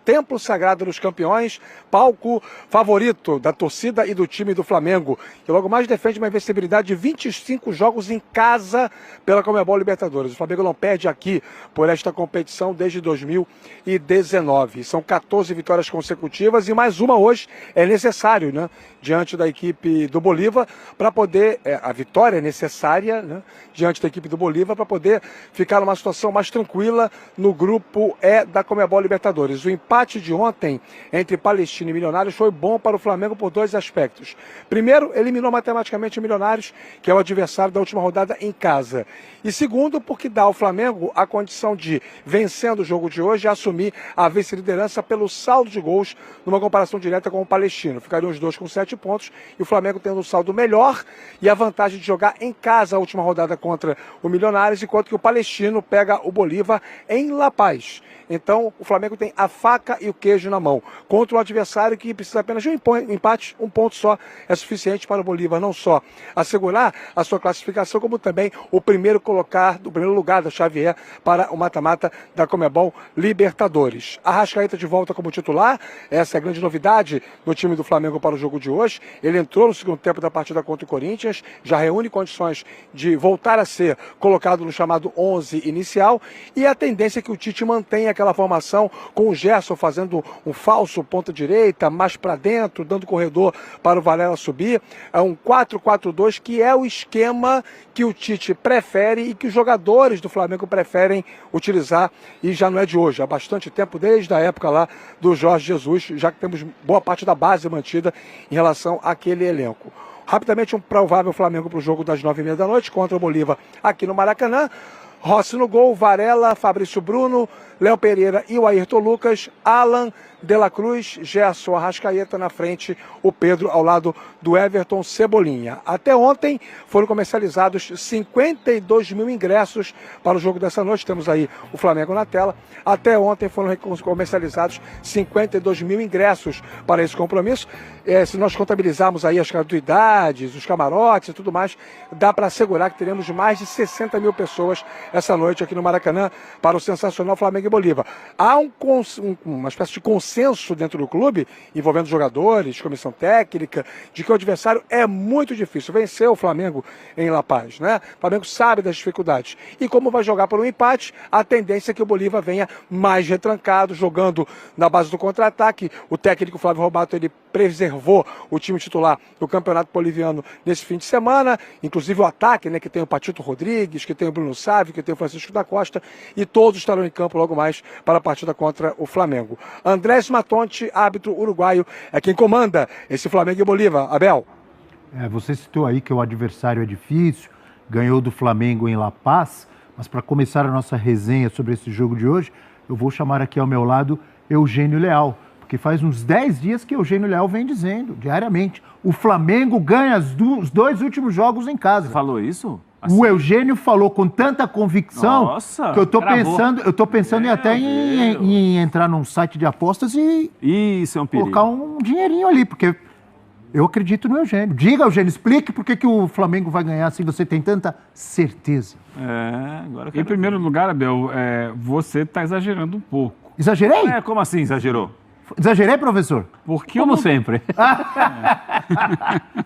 templo sagrado dos campeões, palco favorito da torcida e do time do Flamengo, que logo mais defende uma invencibilidade de 25 jogos em casa pela Conmebol Libertadores. O Flamengo não perde aqui por esta competição desde 2019. São 14 vitórias consecutivas e mais uma hoje é necessário, né? Diante da equipe do Bolívar, para poder, a vitória é necessária, né? Diante da equipe do Bolívar, para poder ficar numa situação mais tranquila no grupo E da Conmebol Libertadores. O empate de ontem entre Palestino e Milionários foi bom para o Flamengo por dois aspectos. Primeiro, eliminou matematicamente o Milionários, que é o adversário da última rodada em casa. E segundo, porque dá ao Flamengo a condição de, vencendo o jogo de hoje, assumir a vice-liderança pelo saldo de gols numa comparação direta com o Palestino. Ficariam os dois com 7 pontos e o Flamengo tendo um saldo melhor e a vantagem de jogar em casa a última rodada contra o Milionários, enquanto que o Palestino pega o Bolívar em La Paz. Então, o Flamengo tem a faca e o queijo na mão contra um adversário que precisa apenas de um empate, um ponto só é suficiente para o Bolívar não só assegurar a sua classificação, como também o primeiro lugar da chave E para o mata-mata da Conmebol Libertadores. Arrascaeta de volta como titular, essa é a grande novidade no time do Flamengo para o jogo de hoje. Ele entrou no segundo tempo da partida contra o Corinthians, já reúne condições de voltar a ser colocado no chamado 11 inicial, e a tendência é que o Tite mantenha aquela formação com o Gerson fazendo um falso ponta direita, mais para dentro, dando corredor para o Varela subir. É um 4-4-2 que é o esquema que o Tite prefere e que os jogadores do Flamengo preferem utilizar, e já não é de hoje, há bastante tempo, desde a época lá do Jorge Jesus, já que temos boa parte da base mantida em relação àquele elenco. Rapidamente, um provável Flamengo para o jogo das 9h30 da noite contra o Bolívar aqui no Maracanã. Rossi no gol, Varela, Fabrício Bruno, Léo Pereira e o Ayrton Lucas, Alan, De La Cruz, Gerson, Arrascaeta na frente, o Pedro ao lado do Everton, Cebolinha. Até ontem foram comercializados 52 mil ingressos para o jogo dessa noite, temos aí o Flamengo na tela. Até ontem foram comercializados 52 mil ingressos para esse compromisso. Se nós contabilizarmos aí as gratuidades, os camarotes e tudo mais, dá para assegurar que teremos mais de 60 mil pessoas essa noite aqui no Maracanã para o sensacional Flamengo e Bolívar. Há uma espécie de consenso dentro do clube, envolvendo jogadores, comissão técnica, de que o adversário é muito difícil. Vencer o Flamengo em La Paz, né? O Flamengo sabe das dificuldades. E como vai jogar por um empate, a tendência é que o Bolívar venha mais retrancado, jogando na base do contra-ataque. O técnico Flávio Robato, ele preservou o time titular do Campeonato Boliviano nesse fim de semana, inclusive o ataque, né, que tem o Patito Rodrigues, que tem o Bruno Sávio, que tem o Francisco da Costa, e todos estarão em campo logo mais para a partida contra o Flamengo. Andrés Matonte, árbitro uruguaio, é quem comanda esse Flamengo e Bolívar. Abel. Você citou aí que o adversário é difícil, ganhou do Flamengo em La Paz, mas para começar a nossa resenha sobre esse jogo de hoje, eu vou chamar aqui ao meu lado Eugênio Leal, porque faz uns 10 dias que Eugênio Leal vem dizendo, diariamente, o Flamengo ganha os 2 últimos jogos em casa. Você falou isso? Assim? O Eugênio falou com tanta convicção. Nossa, que eu tô pensando em entrar num site de apostas e isso é um perigo. Colocar um dinheirinho ali, porque eu acredito no Eugênio. Diga, Eugênio, explique por que o Flamengo vai ganhar se você tem tanta certeza. Agora em primeiro lugar, Abel, você está exagerando um pouco. Exagerei? Como assim exagerou? Exagerei, professor? Porque como sempre.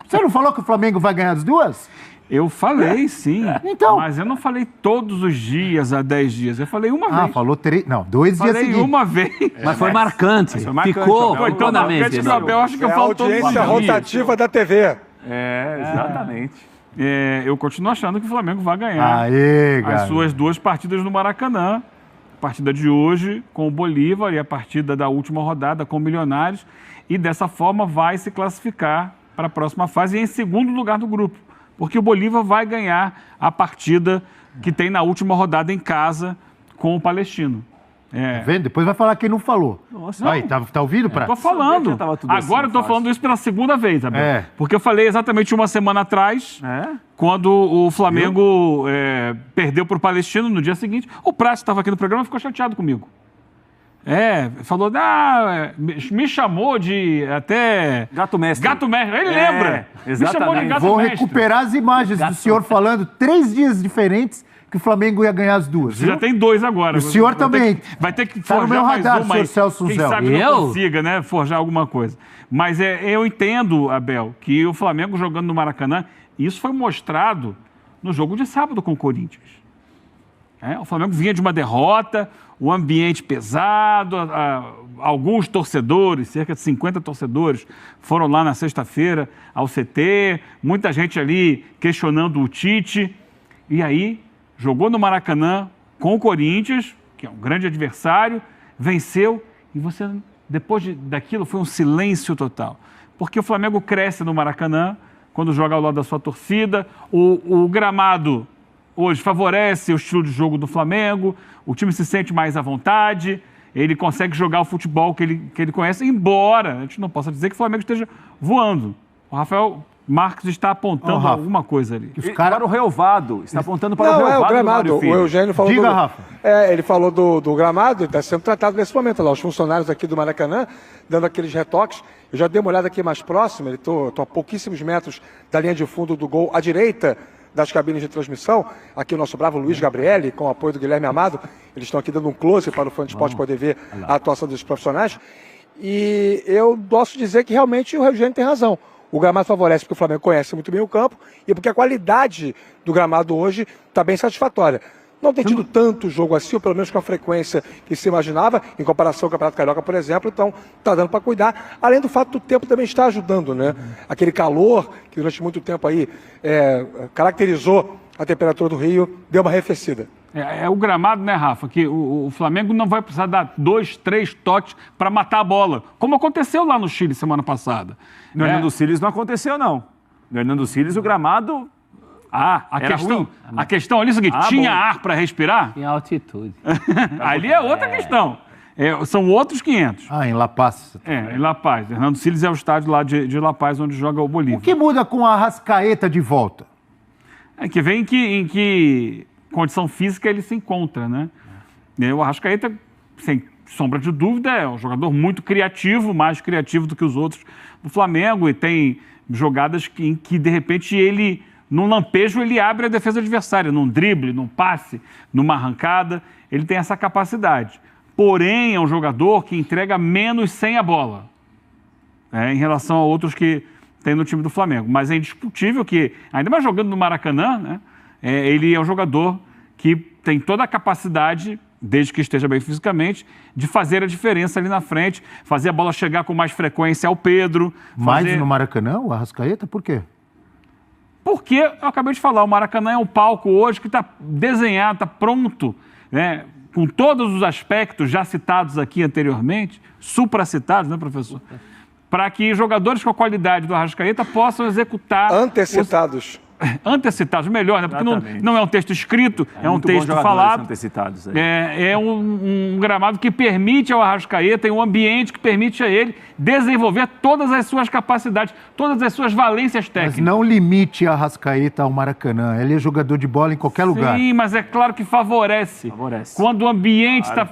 Você não falou que o Flamengo vai ganhar as 2? Eu falei, sim. Então. Mas eu não falei todos os dias, há 10 dias. Eu falei uma vez. Falou 3. Não, 2 dias seguidos. Falei uma vez. Mas foi marcante. Ficou na mente. Eu acho que eu falo todos os dias. É a audiência rotativa da TV. Exatamente. Eu continuo achando que o Flamengo vai ganhar as suas 2 partidas no Maracanã. A partida de hoje com o Bolívar e a partida da última rodada com o Milionários. E dessa forma vai se classificar para a próxima fase e em segundo lugar do grupo. Porque o Bolívar vai ganhar a partida que tem na última rodada em casa com o Palestino. Tá vendo? Depois vai falar quem não falou. Nossa, aí, tá ouvindo, Prata? Tô falando. Agora eu tô falando isso pela segunda vez, Abel. Porque eu falei exatamente uma semana atrás, quando o Flamengo perdeu pro Palestino no dia seguinte. O Prata estava aqui no programa e ficou chateado comigo. Falou, me chamou de até... Gato mestre. Gato mestre, ele lembra. Exatamente. Me chamou de gato Vou mestre. recuperar as imagens do senhor falando 3 dias diferentes que o Flamengo ia ganhar as duas. Você já tem 2 agora. O senhor também. Vai ter que Tá forjar no meu mais radar, uma. senhor Celso Quem Zé. sabe não consiga, né? Forjar alguma coisa. Mas eu entendo, Abel, que o Flamengo jogando no Maracanã, isso foi mostrado no jogo de sábado com o Corinthians. O Flamengo vinha de uma derrota, o ambiente pesado, alguns torcedores, cerca de 50 torcedores, foram lá na sexta-feira ao CT, muita gente ali questionando o Tite, e aí jogou no Maracanã com o Corinthians, que é um grande adversário, venceu, e você, depois daquilo, foi um silêncio total. Porque o Flamengo cresce no Maracanã, quando joga ao lado da sua torcida, o gramado hoje favorece o estilo de jogo do Flamengo, o time se sente mais à vontade, ele consegue jogar o futebol que ele conhece, embora a gente não possa dizer que o Flamengo esteja voando. O Rafael Marques está apontando alguma coisa ali. Para o relvado, está apontando para o relvado. Não, é o gramado. O Eugênio falou Rafa. Ele falou do gramado, está sendo tratado nesse momento lá. Os funcionários aqui do Maracanã, dando aqueles retoques. Eu já dei uma olhada aqui mais próximo, estou a pouquíssimos metros da linha de fundo do gol, à direita das cabines de transmissão. Aqui o nosso bravo Luiz Gabriele, com o apoio do Guilherme Amado. Eles estão aqui dando um close para o fã de esporte poder ver a atuação dos profissionais. E eu posso dizer que realmente o Eugênio tem razão. O gramado favorece porque o Flamengo conhece muito bem o campo e porque a qualidade do gramado hoje está bem satisfatória. Não tem tido tanto jogo assim, ou pelo menos com a frequência que se imaginava, em comparação ao Campeonato Carioca, por exemplo, então está dando para cuidar. Além do fato do tempo também estar ajudando, né? Aquele calor que durante muito tempo aí caracterizou a temperatura do Rio, deu uma arrefecida. É o gramado, né, Rafa, que o Flamengo não vai precisar dar 2, 3 toques para matar a bola, como aconteceu lá no Chile semana passada. No Hernando Siles não aconteceu, não. No Hernando Siles o gramado... A questão ali é o seguinte, tinha ar para respirar? Em altitude. Ali é outra questão. São outros 500. Em La Paz. Em La Paz. Hernando Siles é o estádio lá de La Paz, onde joga o Bolívar. O que muda com a Arrascaeta de volta? Que vem em que condição física ele se encontra, né? O Arrascaeta, sem sombra de dúvida, é um jogador muito criativo, mais criativo do que os outros do Flamengo, e tem jogadas em que de repente ele... Num lampejo, ele abre a defesa adversária, num drible, num passe, numa arrancada. Ele tem essa capacidade. Porém, é um jogador que entrega menos sem a bola, em relação a outros que tem no time do Flamengo. Mas é indiscutível que, ainda mais jogando no Maracanã, né, ele é um jogador que tem toda a capacidade, desde que esteja bem fisicamente, de fazer a diferença ali na frente, fazer a bola chegar com mais frequência ao Pedro. Mais no Maracanã, o Arrascaeta? Por quê? Porque, eu acabei de falar, o Maracanã é um palco hoje que está desenhado, está pronto, né, com todos os aspectos já citados aqui anteriormente, supracitados, né, professor? Para que jogadores com a qualidade do Arrascaeta possam executar... Antecitados. Antecitados, melhor, né? Porque não é um texto escrito, é um texto falado. Antecitados aí. É um gramado que permite ao Arrascaeta, um ambiente que permite a ele desenvolver todas as suas capacidades, todas as suas valências técnicas. Mas não limite a Arrascaeta ao Maracanã. Ele é jogador de bola em qualquer lugar. Sim, mas é claro que favorece. Quando o ambiente está...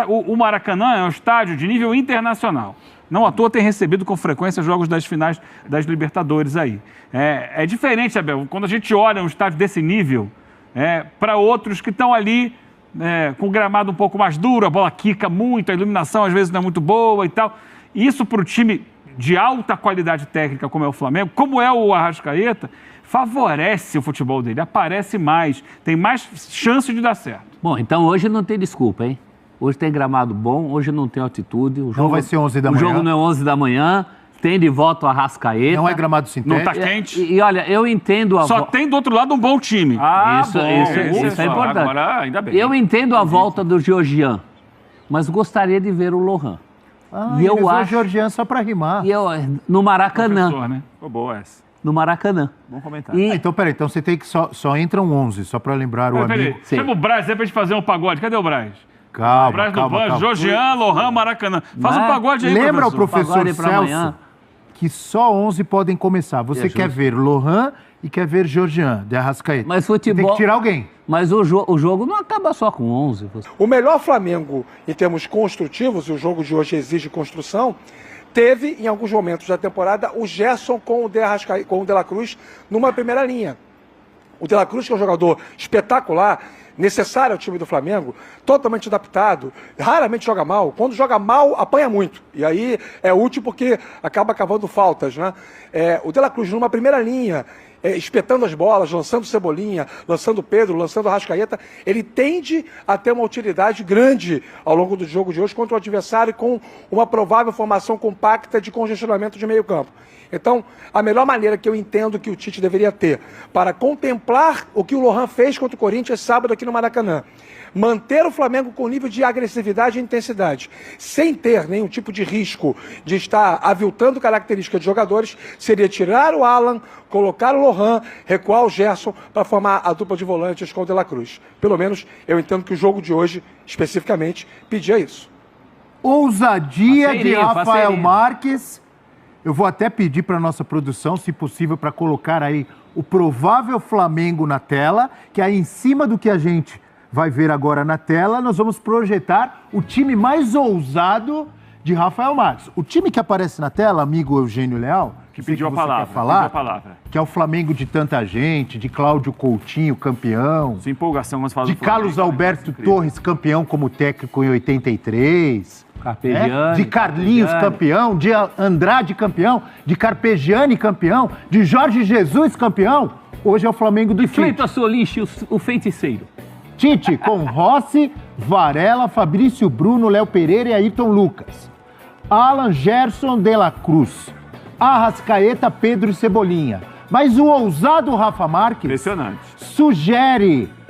O Maracanã é um estádio de nível internacional. Não à toa tem recebido com frequência jogos das finais das Libertadores aí. É diferente, Abel, quando a gente olha um estádio desse nível, para outros que estão ali com o gramado um pouco mais duro, a bola quica muito, a iluminação às vezes não é muito boa e tal. Isso para o time de alta qualidade técnica como é o Flamengo, como é o Arrascaeta, favorece o futebol dele, aparece mais, tem mais chance de dar certo. Bom, então hoje não tem desculpa, hein? Hoje tem gramado bom, hoje não tem altitude. O jogo, não vai ser 11 da manhã. O jogo não é 11 da manhã, tem de volta o Arrascaeta. Não é gramado sintético. Não está quente. E olha, eu entendo Só tem do outro lado um bom time. Isso é importante. Agora, ainda bem. Eu entendo a volta do Georgian, mas gostaria de ver o Lohan. E eu acho o Georgian só para rimar. No Maracanã. Professor, né? Ficou boa essa. No Maracanã. Bom comentar. Então, peraí, então você tem que só entram 11, só para lembrar o amigo. Chama o Braz aí pra gente fazer um pagode. Cadê o Braz? Calma, Georgian, Lohan, Maracanã. Faz um pagode aí, lembra professor. O professor Celso que só 11 podem começar. Você quer ver Lohan e quer ver Georgian, de Arrascaeta. Mas futebol... Tem que tirar alguém. Mas o jogo não acaba só com 11. O melhor Flamengo, em termos construtivos, e o jogo de hoje exige construção, teve, em alguns momentos da temporada, o Gerson com o De La Cruz numa primeira linha. O De La Cruz, que é um jogador espetacular, necessário ao time do Flamengo, totalmente adaptado, raramente joga mal. Quando joga mal, apanha muito. E aí é útil porque acaba cavando faltas, né? O De La Cruz, numa primeira linha, espetando as bolas, lançando Cebolinha, lançando Pedro, lançando Arrascaeta, ele tende a ter uma utilidade grande ao longo do jogo de hoje contra o adversário com uma provável formação compacta de congestionamento de meio campo. Então, a melhor maneira que eu entendo que o Tite deveria ter para contemplar o que o Lohan fez contra o Corinthians sábado aqui no Maracanã, manter o Flamengo com nível de agressividade e intensidade, sem ter nenhum tipo de risco de estar aviltando características de jogadores, seria tirar o Alan, colocar o Lohan, recuar o Gerson para formar a dupla de volantes com o De La Cruz. Pelo menos eu entendo que o jogo de hoje, especificamente, pedia isso. Ousadia de Rafael Marques. Eu vou até pedir para a nossa produção, se possível, para colocar aí o provável Flamengo na tela, que aí em cima do que a gente vai ver agora na tela, nós vamos projetar o time mais ousado de Rafael Marques. O time que aparece na tela, amigo Eugênio Leal, que pediu a palavra, que é o Flamengo de tanta gente, de Cláudio Coutinho, campeão. Sem empolgação, vamos falar de Carlos Alberto Torres, campeão como técnico em 83. De Carlinhos, campeão, de Andrade, campeão, de Carpegiani, campeão, de Jorge Jesus, campeão. Hoje é o Flamengo do Tite. Freitas Solich, o feiticeiro. Tite com Rossi, Varela, Fabrício Bruno, Léo Pereira e Ayrton Lucas. Alan, Gerson, De La Cruz. Arrascaeta, Pedro e Cebolinha. Mas o ousado Rafa Marques... Impressionante. Sugere.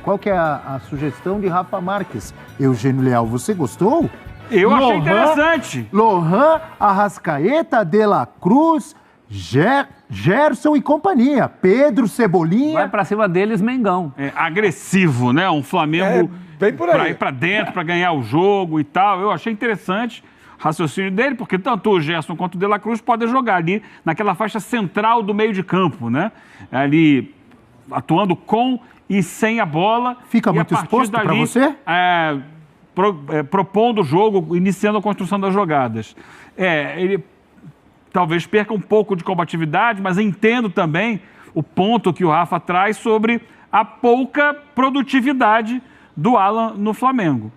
Qual que é a sugestão de Rafa Marques? Eugênio Leal, você gostou? Eu achei interessante. Lohan, Arrascaeta, De La Cruz, Gerson e companhia. Pedro, Cebolinha. Vai pra cima deles, Mengão. Agressivo, né? Um Flamengo bem por aí. Pra ir pra dentro, pra ganhar o jogo e tal. Eu achei interessante o raciocínio dele, porque tanto o Gerson quanto o De La Cruz podem jogar ali naquela faixa central do meio de campo, né? Ali atuando com e sem a bola. Fica muito exposto para você? Propondo o jogo, iniciando a construção das jogadas. Ele talvez perca um pouco de combatividade, mas entendo também o ponto que o Rafa traz sobre a pouca produtividade do Alan no Flamengo.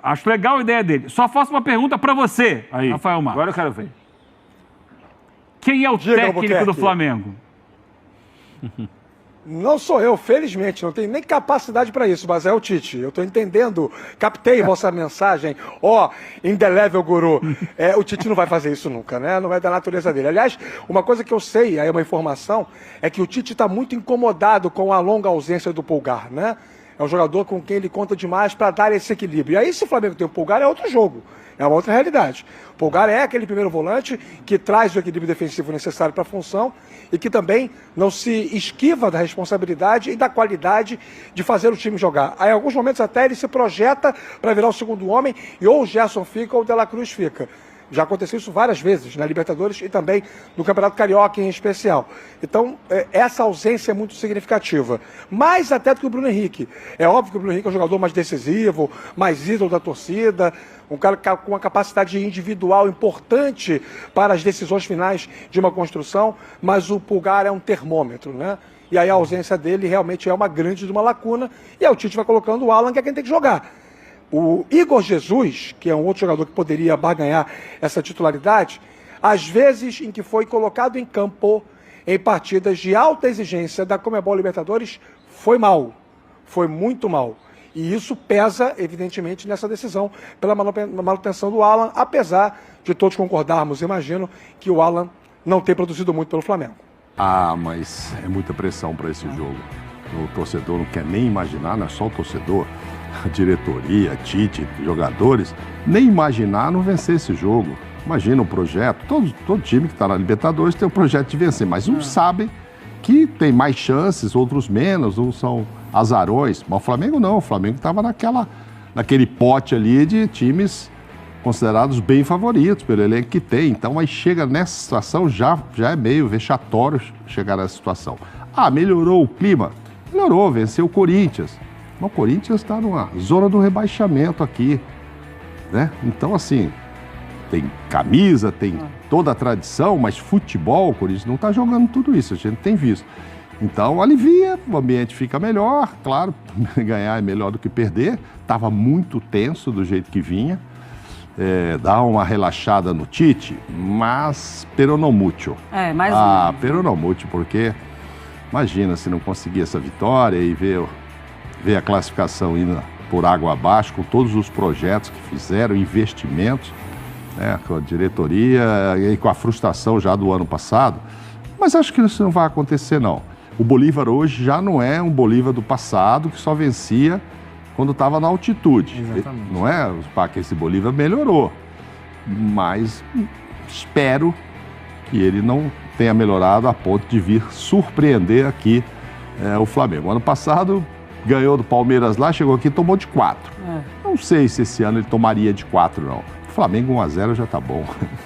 Acho legal a ideia dele. Só faço uma pergunta para você, aí, Rafael Marques. Agora eu quero ver. Quem é o técnico do Flamengo? Não sou eu, felizmente, não tenho nem capacidade para isso, mas é o Tite. Eu estou entendendo, captei vossa mensagem, indelével guru. O Tite não vai fazer isso nunca, né? Não é da natureza dele. Aliás, uma coisa que eu sei, aí é uma informação, é que o Tite está muito incomodado com a longa ausência do Pulgar, né? É um jogador com quem ele conta demais para dar esse equilíbrio. E aí, se o Flamengo tem o Pulgar, é outro jogo. É uma outra realidade. O Pulgar é aquele primeiro volante que traz o equilíbrio defensivo necessário para a função e que também não se esquiva da responsabilidade e da qualidade de fazer o time jogar. Aí, em alguns momentos até ele se projeta para virar o segundo homem e ou o Gerson fica ou o De La Cruz fica. Já aconteceu isso várias vezes na Libertadores e também no Campeonato Carioca em especial. Então, essa ausência é muito significativa. Mais até do que o Bruno Henrique. É óbvio que o Bruno Henrique é um jogador mais decisivo, mais ídolo da torcida, um cara com uma capacidade individual importante para as decisões finais de uma construção, mas o Pulgar é um termômetro, né? E aí a ausência dele realmente é uma grande de uma lacuna, e aí o Tite vai colocando o Alan, que é quem tem que jogar. O Igor Jesus, que é um outro jogador que poderia barganhar essa titularidade, às vezes em que foi colocado em campo em partidas de alta exigência da Conmebol Libertadores, foi mal, foi muito mal. E isso pesa, evidentemente, nessa decisão pela manutenção do Alan, apesar de todos concordarmos, imagino, que o Alan não tem produzido muito pelo Flamengo. Mas é muita pressão para esse jogo. O torcedor não quer nem imaginar, não é só o torcedor, a diretoria, Tite, jogadores, nem imaginar não vencer esse jogo. Imagina um projeto, todo time que está na Libertadores tem um projeto de vencer, mas uns sabem que tem mais chances, outros menos, uns são azarões. Mas o Flamengo não, o Flamengo estava naquele pote ali de times considerados bem favoritos pelo elenco que tem. Então aí chega nessa situação, já é meio vexatório chegar nessa situação. Melhorou o clima? Melhorou, venceu o Corinthians. Mas o Corinthians está numa zona do rebaixamento aqui, né? Então, assim, tem camisa, tem toda a tradição, mas futebol, o Corinthians não está jogando tudo isso, a gente tem visto. Então, alivia, o ambiente fica melhor, claro, ganhar é melhor do que perder. Estava muito tenso do jeito que vinha. Dá uma relaxada no Tite, mas pero no mucho. Mais pero no mucho, porque imagina se não conseguir essa vitória e ver a classificação indo por água abaixo, com todos os projetos que fizeram, investimentos, né, com a diretoria e com a frustração já do ano passado. Mas acho que isso não vai acontecer, não. O Bolívar hoje já não é um Bolívar do passado que só vencia quando estava na altitude. Exatamente. Não é, que esse Bolívar melhorou, mas espero que ele não tenha melhorado a ponto de vir surpreender aqui o Flamengo. Ano passado ganhou do Palmeiras lá, chegou aqui e tomou de 4. Não sei se esse ano ele tomaria de 4, não. O Flamengo 1-0 já tá bom.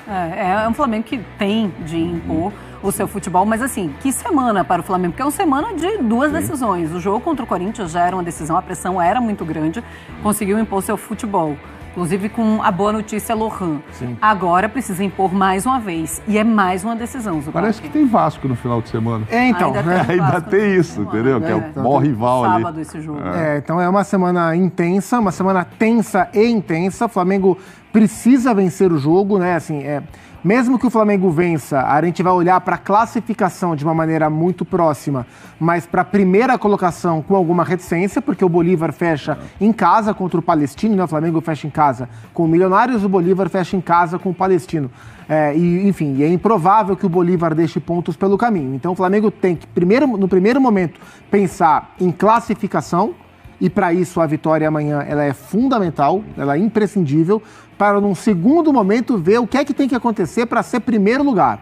É um Flamengo que tem de impor o seu futebol, mas assim, que semana para o Flamengo, porque é uma semana de duas decisões. O jogo contra o Corinthians já era uma decisão, a pressão era muito grande, conseguiu impor seu futebol. Inclusive com a boa notícia Lohan. Agora precisa impor mais uma vez. E é mais uma decisão, Zupac. Parece que tem Vasco no final de semana. Então. Ainda tem isso, entendeu? Que é o maior rival ali. Sábado esse jogo. Então é uma semana intensa, uma semana tensa e intensa. O Flamengo precisa vencer o jogo, né? Assim, mesmo que o Flamengo vença, a gente vai olhar para a classificação de uma maneira muito próxima, mas para a primeira colocação com alguma reticência, porque o Bolívar fecha em casa contra o Palestino, né? O Flamengo fecha em casa com o Milionários, o Bolívar fecha em casa com o Palestino. Enfim, é improvável que o Bolívar deixe pontos pelo caminho. Então o Flamengo tem que, no primeiro momento, pensar em classificação, e para isso a vitória amanhã ela é fundamental, ela é imprescindível, para num segundo momento ver o que é que tem que acontecer para ser primeiro lugar.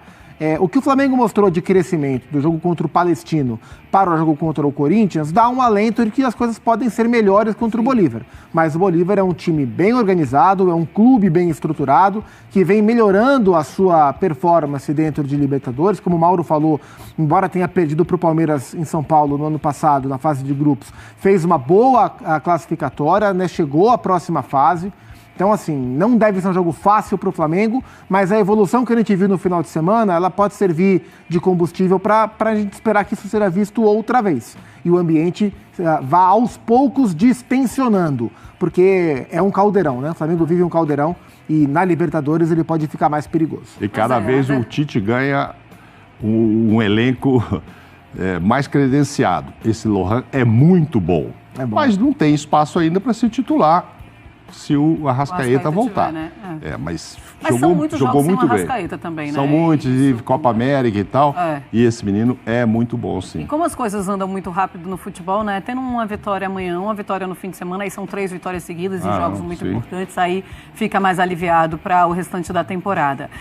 O que o Flamengo mostrou de crescimento do jogo contra o Palestino para o jogo contra o Corinthians dá um alento de que as coisas podem ser melhores contra o Bolívar. Mas o Bolívar é um time bem organizado, é um clube bem estruturado, que vem melhorando a sua performance dentro de Libertadores. Como o Mauro falou, embora tenha perdido para o Palmeiras em São Paulo no ano passado, na fase de grupos, fez uma boa classificatória, né, chegou à próxima fase. Então, assim, não deve ser um jogo fácil para o Flamengo, mas a evolução que a gente viu no final de semana, ela pode servir de combustível para a gente esperar que isso seja visto outra vez. E o ambiente vá aos poucos distensionando, porque é um caldeirão, né? O Flamengo vive um caldeirão e na Libertadores ele pode ficar mais perigoso. E cada vez o Tite ganha um elenco mais credenciado. Esse Lohan é muito bom, mas não tem espaço ainda para ser titular. Se o Arrascaeta voltar. Tiver, né? Mas jogou, são muitos jogou jogos muito sem o bem. Arrascaeta também, né? São muitos, de Copa América e tal. E esse menino é muito bom, sim. E como as coisas andam muito rápido no futebol, né? Tendo uma vitória amanhã, uma vitória no fim de semana, aí são 3 vitórias seguidas em jogos muito importantes, aí fica mais aliviado para o restante da temporada.